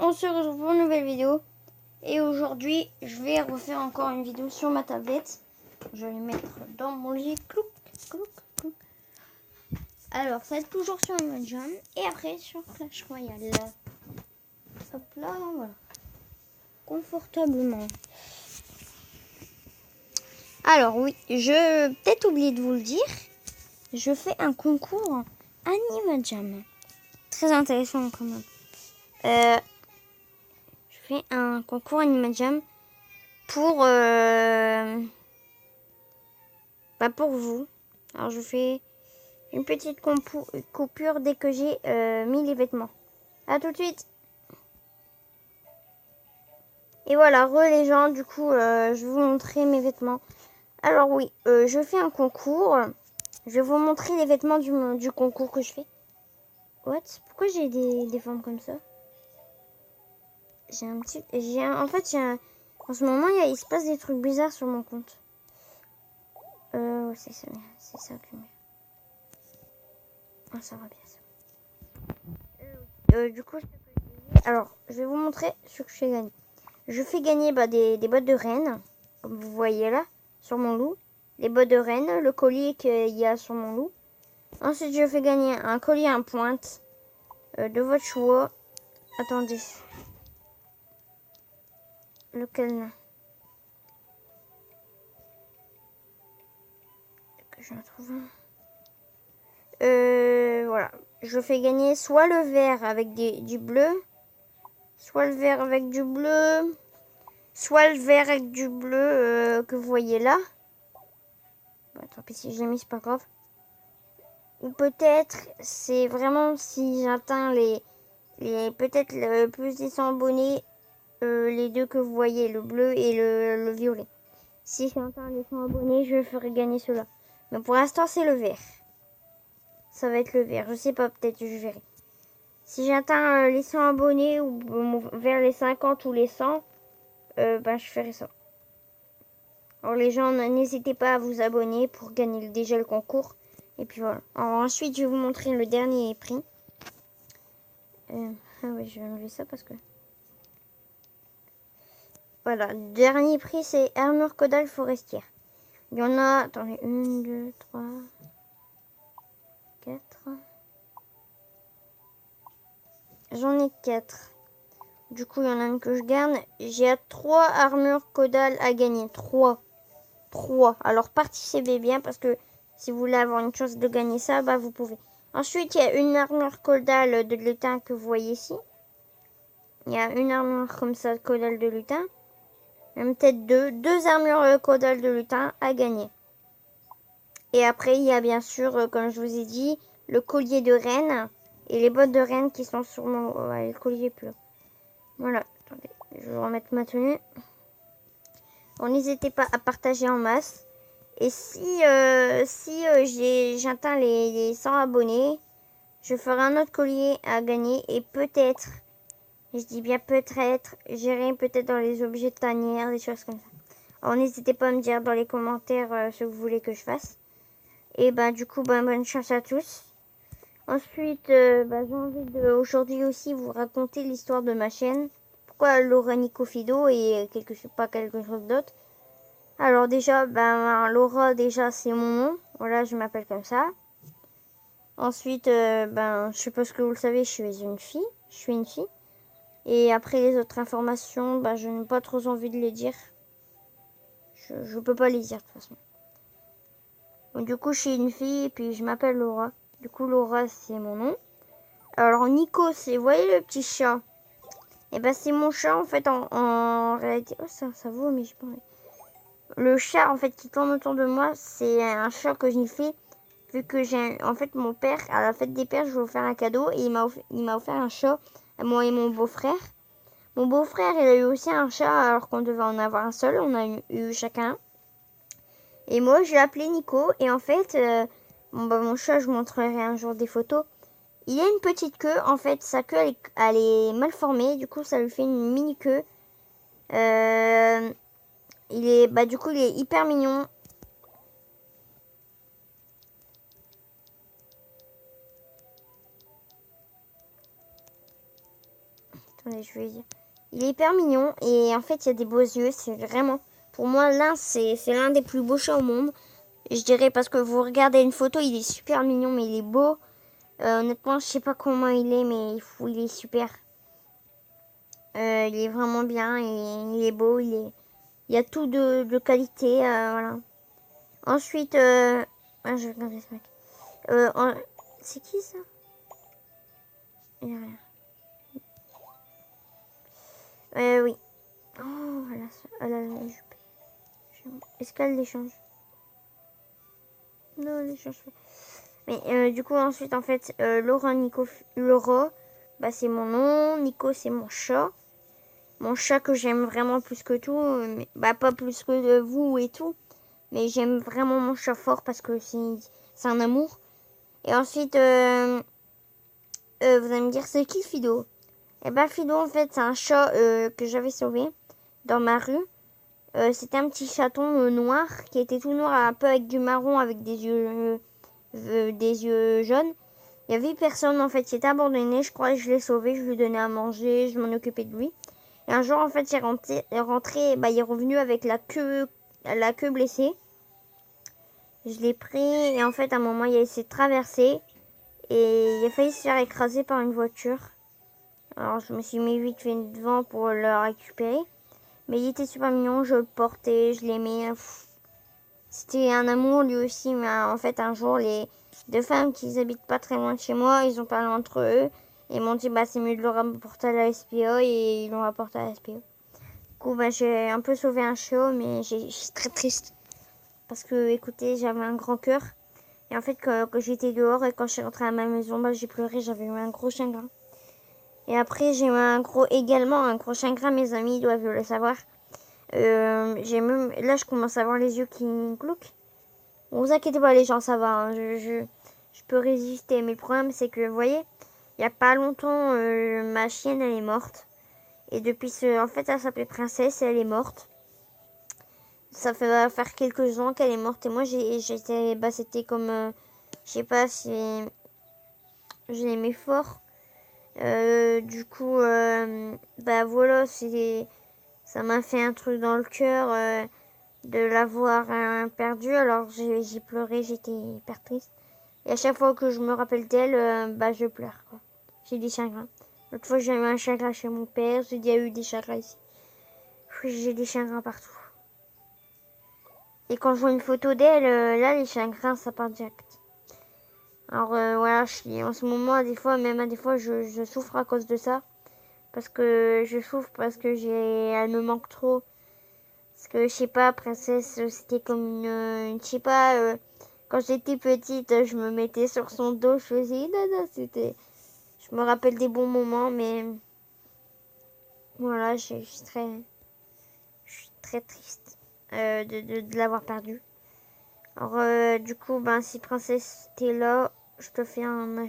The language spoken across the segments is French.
on se retrouve pour une nouvelle vidéo. Et aujourd'hui, je vais refaire encore une vidéo sur ma tablette. Je vais les mettre dans mon lit. Clouc, clouc, clouc. Alors, ça va être toujours sur Amazon. Et après, sur Clash Royale. Hop là, voilà. Confortablement. Alors oui, je peut-être oublié de vous le dire. Je fais un concours Animajam. Très intéressant quand même. Je fais un concours Animajam pour pour vous. Alors je fais une petite coupure dès que j'ai mis les vêtements. À tout de suite. Et voilà, les gens, du coup, je vais vous montrer mes vêtements. Alors oui, je fais un concours. Je vais vous montrer les vêtements du concours que je fais. What? Pourquoi j'ai des formes comme ça? En fait, en ce moment, il se passe des trucs bizarres sur mon compte. Ouais, c'est ça que... Ah, ça va bien, ça. Du coup, alors, je vais vous montrer ce que je fais gagner. Je fais gagner des bottes de reine, comme vous voyez là, sur mon loup. Les bottes de reine, le collier qu'il y a sur mon loup. Ensuite, je fais gagner un collier à pointe de votre choix. Attendez. Lequel là? Que je trouve un. Voilà. Je fais gagner soit le vert avec du bleu, soit le vert avec du bleu, soit le vert avec du bleu que vous voyez là. Bon, tant pis si je l'ai mis, c'est pas grave. Ou peut-être, c'est vraiment si j'atteins peut-être le plus de 100 abonnés, les deux que vous voyez, le bleu et le violet. Si j'atteins les 100 abonnés, je ferai gagner cela. Mais pour l'instant, c'est le vert. Ça va être le vert. Je sais pas, peut-être je verrai. Si j'atteins les 100 abonnés ou vers les 50 ou les 100, je ferai ça. Alors les gens, n'hésitez pas à vous abonner pour gagner déjà le concours. Et puis voilà. Alors ensuite, je vais vous montrer le dernier prix. Ah ouais, je vais enlever ça parce que... Voilà, le dernier prix, c'est armure caudale forestière. Il y en a... Attendez, 1, 2, 3, 4... J'en ai 4. Du coup, il y en a une que je garde. J'ai 3 armures caudales à gagner. 3. Alors, participez bien parce que si vous voulez avoir une chance de gagner ça, vous pouvez. Ensuite, il y a une armure caudale de lutin que vous voyez ici. Il y a une armure comme ça, caudale de lutin. Même peut-être deux armures caudales de lutin à gagner. Et après, il y a bien sûr, comme je vous ai dit, le collier de reine et les bottes de reine qui sont sur mon... Ouais, le collier plus haut. Voilà, attendez, je vais remettre ma tenue. Bon, n'hésitez pas à partager en masse. Et si j'atteins les 100 abonnés, je ferai un autre collier à gagner. Et peut-être, je dis bien peut-être, j'irai peut-être dans les objets de tanière, des choses comme ça. Alors n'hésitez pas à me dire dans les commentaires ce que vous voulez que je fasse. Et du coup, bonne chance à tous. Ensuite, j'ai envie de aujourd'hui aussi vous raconter l'histoire de ma chaîne. Pourquoi Laura Nicofido et quelque chose d'autre. Alors déjà, Laura, déjà c'est mon nom. Voilà, je m'appelle comme ça. Ensuite, je sais pas ce que vous le savez, je suis une fille. Je suis une fille. Et après les autres informations, je n'ai pas trop envie de les dire. Je peux pas les dire de toute façon. Donc, du coup, je suis une fille et puis je m'appelle Laura. Du coup, Laura, c'est mon nom. Alors, Nico, c'est, vous voyez le petit chat? Et c'est mon chat en fait en réalité. Oh, ça vaut, mais je pense. Le chat en fait qui tourne autour de moi, c'est un chat que j'ai fait. Vu que en fait, mon père, à la fête des pères, je lui ai offert un cadeau et il m'a offert un chat à moi et mon beau-frère. Mon beau-frère, il a eu aussi un chat alors qu'on devait en avoir un seul. On a eu chacun. Et moi, je l'ai appelé Nico. Et en fait, mon chat, je vous montrerai un jour des photos. Il a une petite queue. En fait, sa queue, elle est mal formée. Du coup, ça lui fait une mini queue. Du coup, il est hyper mignon. Attendez, je vais dire. Il est hyper mignon et en fait, il y a des beaux yeux. C'est vraiment, pour moi, c'est l'un des plus beaux chats au monde. Je dirais parce que vous regardez une photo, il est super mignon, mais il est beau. Honnêtement, je sais pas comment il est, mais il est super. Il est vraiment bien et il est beau. Il y a tout de qualité. Voilà. Ensuite, je vais regarder ce mec. C'est qui ça? Il y a rien. Oui. Oh, elle a la jupe. Est-ce qu'elle l'échange? Non, elle l'échange pas. Mais du coup, ensuite, en fait, Laura, Nico, Laura, bah, c'est mon nom. Nico, c'est mon chat. Mon chat que j'aime vraiment plus que tout. Mais, bah, pas plus que vous et tout. Mais j'aime vraiment mon chat fort parce que c'est un amour. Et ensuite, vous allez me dire, c'est qui Fido? Eh ben, Fido, en fait, c'est un chat que j'avais sauvé dans ma rue. C'était un petit chaton noir qui était tout noir, un peu avec du marron, avec des yeux jaunes. Il y avait personne en fait, il était abandonné. Je crois que je l'ai sauvé, je lui donnais à manger, je m'en occupais de lui. Et un jour en fait, il est rentré, bah, il est revenu avec la queue blessée. Je l'ai pris et en fait, à un moment, il a essayé de traverser et il a failli se faire écraser par une voiture. Alors, je me suis mis vite fait devant pour le récupérer. Mais il était super mignon, je le portais, je l'aimais. C'était un amour lui aussi, mais en fait un jour les deux femmes qui habitent pas très loin de chez moi, ils ont parlé entre eux et m'ont dit bah c'est mieux de le rapporter à la SPO et ils l'ont rapporté à la SPO. Du coup bah j'ai un peu sauvé un chiot mais j'étais très triste parce que écoutez j'avais un grand cœur et en fait quand j'étais dehors et quand je suis rentrée à ma maison bah j'ai pleuré, j'avais eu un gros chagrin. Et après j'ai eu également un gros chagrin, mes amis doivent le savoir. Là je commence à avoir les yeux qui glauquent. Bon, vous inquiétez pas les gens, ça va, hein, je peux résister. Mais le problème c'est que vous voyez, il y a pas longtemps ma chienne elle est morte. Et depuis en fait elle s'appelait Princesse et elle est morte. Ça fait faire quelques ans qu'elle est morte et moi j'étais bah c'était comme je sais pas si je l'aimais fort. Du coup bah voilà, ça m'a fait un truc dans le cœur de l'avoir perdue. Alors j'ai pleuré, j'étais hyper triste. Et à chaque fois que je me rappelle d'elle, bah je pleure quoi. J'ai des chagrins. L'autre fois j'ai eu un chagrin chez mon père, j'ai déjà eu des chagrins ici. J'ai des chagrins partout. Et quand je vois une photo d'elle, là les chagrins ça part direct. Alors voilà, en ce moment des fois, même à des fois je souffre à cause de ça. Parce que je souffre parce que elle me manque trop. Parce que je sais pas, Princesse, c'était comme je sais pas, quand j'étais petite, je me mettais sur son dos, je faisais nana, je me rappelle des bons moments, mais voilà, je suis très triste de l'avoir perdu. Alors du coup, ben si Princesse t'es là, je te fais un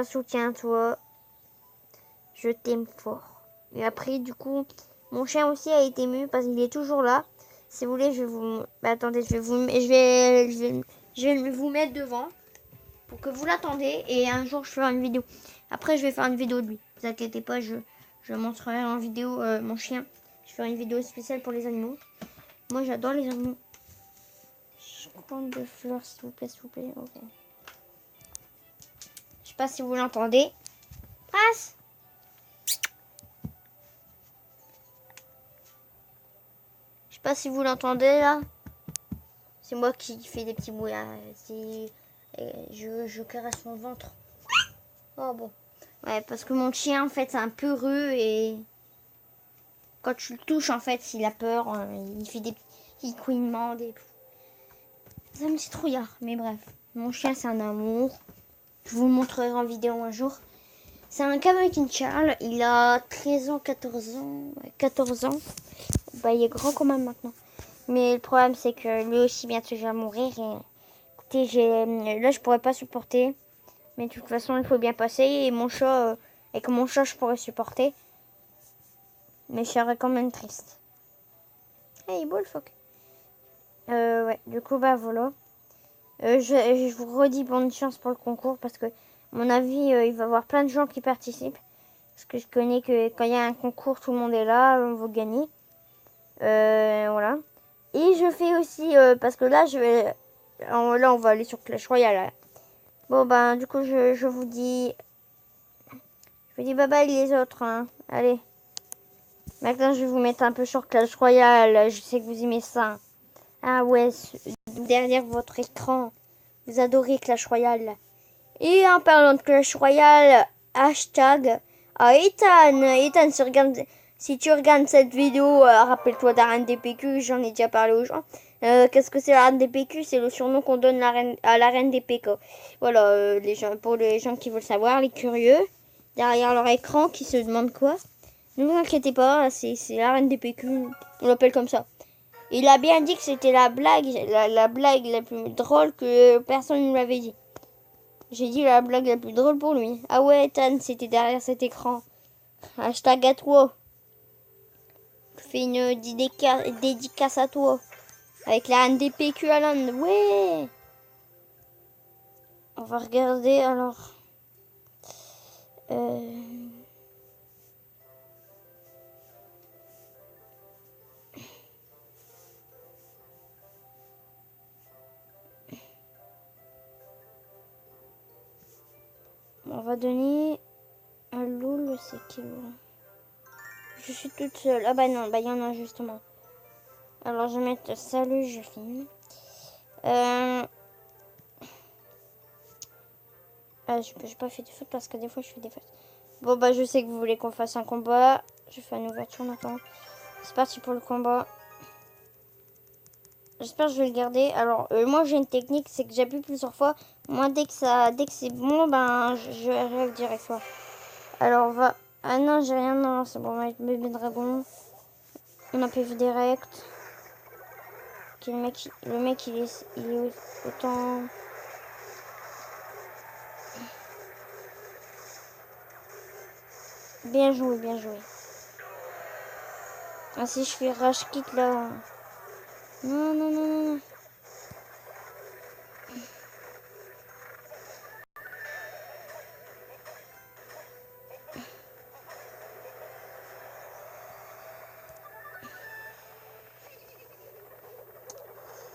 soutien à toi. Je t'aime fort. Et après, du coup, mon chien aussi a été ému parce qu'il est toujours là. Si vous voulez, je vais vous... Bah, attendez, je vais vous mettre devant pour que vous l'attendez. Et un jour, je ferai une vidéo. Après, je vais faire une vidéo de lui. Ne vous inquiétez pas, je montrerai en vidéo mon chien. Je ferai une vidéo spéciale pour les animaux. Moi, j'adore les animaux. Je prends de fleurs, s'il vous plaît, s'il vous plaît. Okay. Je sais pas si vous l'entendez. Passe. Je sais pas si vous l'entendez là. C'est moi qui fais des petits bruits. Je caresse son ventre. Oh bon. Ouais, parce que mon chien en fait c'est un peu peureux et quand tu le touches en fait il a peur. Il fait des couinements, des... C'est un petit trouillard. Mais bref, mon chien c'est un amour. Je vous le montrerai en vidéo un jour. C'est un Cavalier Charles. Il a 13 ans, 14 ans. 14 ans. Bah il est grand quand même maintenant. Mais le problème, c'est que lui aussi, bientôt, il va mourir. Et écoutez, là, je pourrais pas supporter. Mais de toute façon, il faut bien passer. Et mon chat, je pourrais supporter. Mais je serais quand même triste. Hey, beau le phoque. Ouais, du coup, bah voilà. Je vous redis bonne chance pour le concours. Parce que, à mon avis, il va y avoir plein de gens qui participent. Parce que je connais que quand il y a un concours, tout le monde est là, on veut gagner. Voilà. Et je fais aussi, parce que là, là, on va aller sur Clash Royale. Là. Bon, ben, du coup, je vous dis bye bye les autres. Hein. Allez. Maintenant, je vais vous mettre un peu sur Clash Royale. Je sais que vous aimez ça. Ah ouais, derrière votre écran, vous adorez Clash Royale. Et en parlant de Clash Royale, hashtag Ethan, si tu regardes cette vidéo, rappelle-toi de la reine des PQ, j'en ai déjà parlé aux gens. Qu'est-ce que c'est la reine des PQ? C'est le surnom qu'on donne à la reine des PQ. Voilà, pour les gens qui veulent savoir, les curieux, derrière leur écran, qui se demandent quoi. Ne vous inquiétez pas, c'est la reine des PQ, on l'appelle comme ça. Il a bien dit que c'était la blague la plus drôle que personne ne m'avait dit. J'ai dit la blague la plus drôle pour lui. Ah ouais, Tan, c'était derrière cet écran. Hashtag à toi. Je fais une dédicace à toi. Avec la reine des PQ à l'âne. Ouais. On va regarder alors. On va donner un loul, c'est qui loul? Je suis toute seule. Ah bah non, bah il y en a justement. Alors je vais mettre salut, je filme. J'ai pas fait de faute parce que des fois je fais des fautes. Bon bah je sais que vous voulez qu'on fasse un combat. Je fais une ouverture maintenant. C'est parti pour le combat. J'espère que je vais le garder. Alors moi j'ai une technique, c'est que j'appuie plusieurs fois. Moi dès que c'est bon, ben je rêve direct. Soit. Alors on va. Ah non j'ai rien, non c'est bon, on va mettre bébé dragon. On a PV direct. Ok, le mec il est autant. Bien joué, bien joué. Ah si je fais rage kit là. Non, non, non, non, non.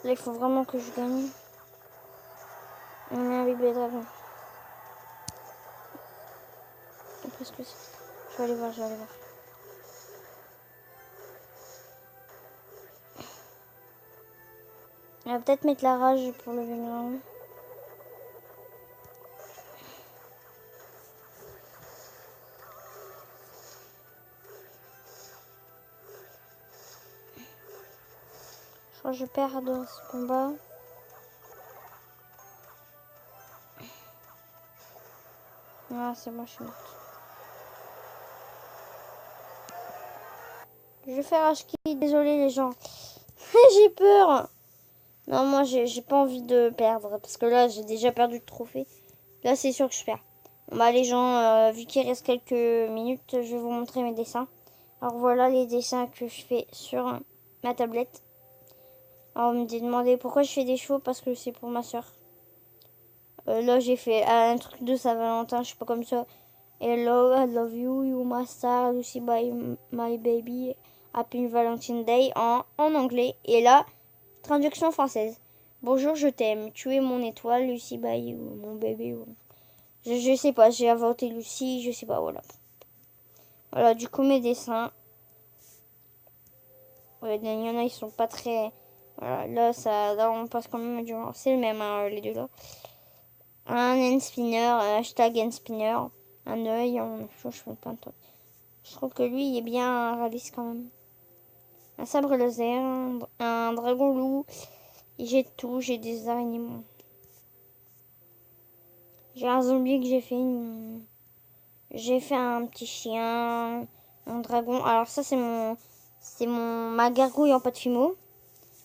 Là, il faut vraiment que je gagne. On a un bébé dragon. Qu'est-ce que c'est? Je vais aller voir, je vais aller voir. On va peut-être mettre la rage pour le vénération. Je crois que je perds dans ce combat. Ah, c'est bon, je suis morte. Je vais faire Ashki. Désolé les gens. J'ai peur. Non, moi j'ai pas envie de perdre. Parce que là, j'ai déjà perdu le trophée. Là, c'est sûr que je perds. Bon, bah, les gens, vu qu'il reste quelques minutes, je vais vous montrer mes dessins. Alors voilà les dessins que je fais sur ma tablette. Alors, on me demandé pourquoi je fais des chevaux. Parce que c'est pour ma soeur. Là, j'ai fait un truc de Saint-Valentin, je sais pas comme ça. Hello, I love you, you my star, Lucy by my baby, Happy Valentine Day en anglais. Et là, traduction française. Bonjour, je t'aime, tu es mon étoile, Lucy by mon bébé. Je sais pas, j'ai inventé Lucy, je sais pas, voilà. Voilà, du coup, mes dessins. Ouais, il y en a, ils sont pas très. Voilà, là, on passe quand même du. C'est le même, hein, les deux là. Un end spinner, hashtag end spinner, un œil, je fais plein de trucs. Je trouve que lui, il est bien réaliste quand même. Un sabre laser, un dragon loup, j'ai tout, j'ai des araignées. J'ai un zombie que j'ai fait J'ai fait un petit chien, un dragon. Alors ça, ma gargouille en pâte fimo.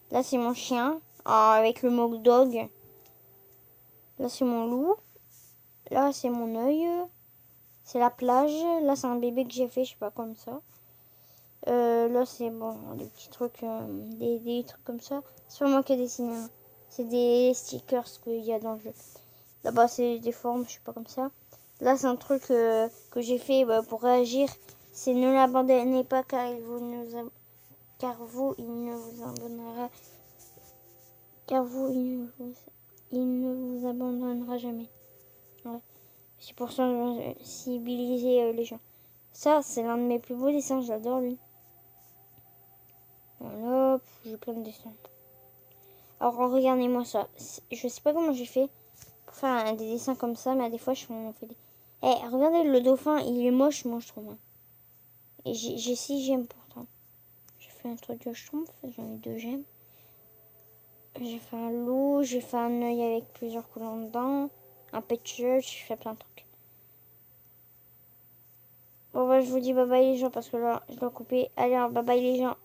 Là, c'est mon chien, avec le mock dog. Là, c'est mon loup. Là, c'est mon œil. C'est la plage. Là, c'est un bébé que j'ai fait, je sais pas, comme ça. Là, c'est bon, des petits trucs, des trucs comme ça. C'est pas moi qui ai dessiné. Hein. C'est des stickers qu'il y a dans le jeu. Là-bas, c'est des formes, je sais pas, comme ça. Là, c'est un truc que j'ai fait pour réagir. C'est ne l'abandonnez pas car vous, il ne vous abandonnera. Car vous, il ne vous abandonnera jamais. Ouais. C'est pour sensibiliser les gens. Ça, c'est l'un de mes plus beaux dessins. J'adore lui. Voilà, j'ai plein de dessins. Alors, regardez-moi ça. Je sais pas comment j'ai fait pour faire des dessins comme ça, mais des fois, je fais des... Eh, regardez, le dauphin, il est moche, moi, je trouve. Hein. Et j'ai 6 gemmes pourtant. J'ai fait un truc de schtroumpf, j'en ai 2 gemmes. J'ai fait un loup, j'ai fait un œil avec plusieurs couleurs dedans. Un pet-shirt, j'ai fait plein de trucs. Bon, bah, je vous dis bye bye les gens, parce que là, je dois couper. Allez, bye bye les gens.